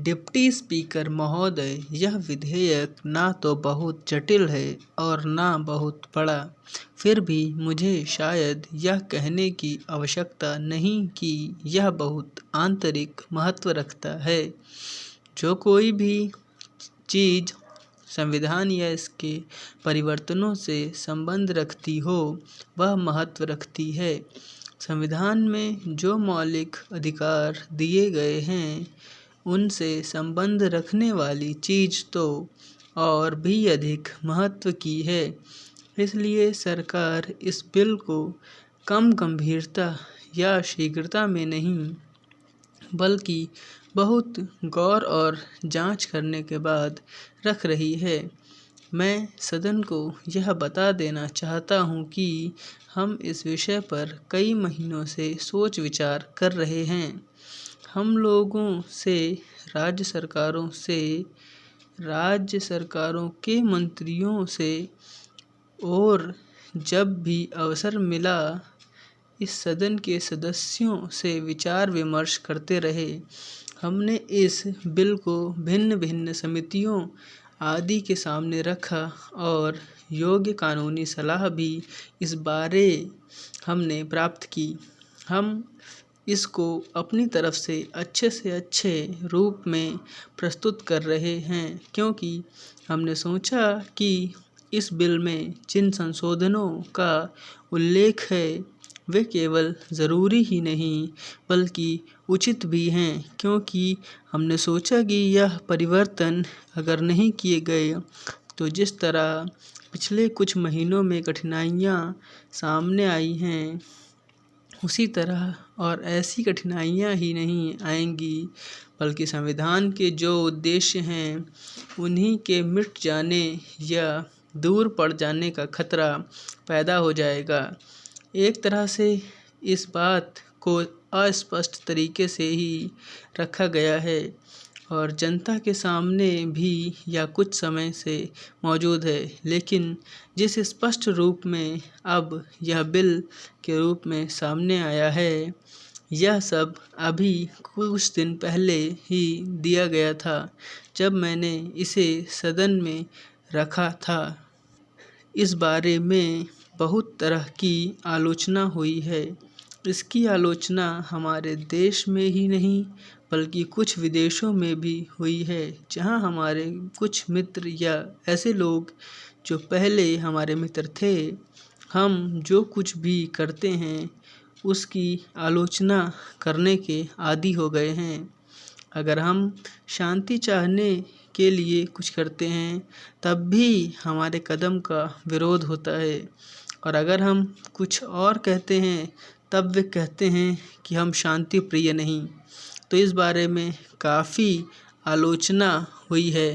Deputy speaker महोदय, यह विधेयक ना तो बहुत जटिल है और ना बहुत बड़ा। फिर भी मुझे शायद यह कहने की आवश्यकता नहीं कि यह बहुत आंतरिक महत्व रखता है। जो कोई भी चीज़ संविधान या इसके परिवर्तनों से संबंध रखती हो, वह महत्व रखती है। संविधान में जो मौलिक अधिकार दिए गए हैं, उनसे संबंध रखने वाली चीज़ तो और भी अधिक महत्व की है। इसलिए सरकार इस बिल को कम गंभीरता या शीघ्रता में नहीं, बल्कि बहुत गौर और जांच करने के बाद रख रही है। मैं सदन को यह बता देना चाहता हूं कि हम इस विषय पर कई महीनों से सोच विचार कर रहे हैं। हम लोगों से, राज्य सरकारों के मंत्रियों से, और जब भी अवसर मिला इस सदन के सदस्यों से विचार विमर्श करते रहे। हमने इस बिल को भिन्न भिन्न समितियों आदि के सामने रखा और योग्य कानूनी सलाह भी इस बारे हमने प्राप्त की। हम इसको अपनी तरफ से अच्छे रूप में प्रस्तुत कर रहे हैं, क्योंकि हमने सोचा कि इस बिल में जिन संशोधनों का उल्लेख है, वे केवल ज़रूरी ही नहीं बल्कि उचित भी हैं। क्योंकि हमने सोचा कि यह परिवर्तन अगर नहीं किए गए तो जिस तरह पिछले कुछ महीनों में कठिनाइयाँ सामने आई हैं, उसी तरह और ऐसी कठिनाइयाँ ही नहीं आएंगी, बल्कि संविधान के जो उद्देश्य हैं, उन्हीं के मिट जाने या दूर पड़ जाने का खतरा पैदा हो जाएगा। एक तरह से इस बात को अस्पष्ट तरीके से ही रखा गया है और जनता के सामने भी यह कुछ समय से मौजूद है, लेकिन जिस स्पष्ट रूप में अब यह बिल के रूप में सामने आया है, यह सब अभी कुछ दिन पहले ही दिया गया था, जब मैंने इसे सदन में रखा था। इस बारे में बहुत तरह की आलोचना हुई है। इसकी आलोचना हमारे देश में ही नहीं बल्कि कुछ विदेशों में भी हुई है, जहां हमारे कुछ मित्र या ऐसे लोग जो पहले हमारे मित्र थे, हम जो कुछ भी करते हैं उसकी आलोचना करने के आदी हो गए हैं। अगर हम शांति चाहने के लिए कुछ करते हैं, तब भी हमारे कदम का विरोध होता है, और अगर हम कुछ और कहते हैं तब वे कहते हैं कि हम शांति प्रिय नहीं। तो इस बारे में काफ़ी आलोचना हुई है।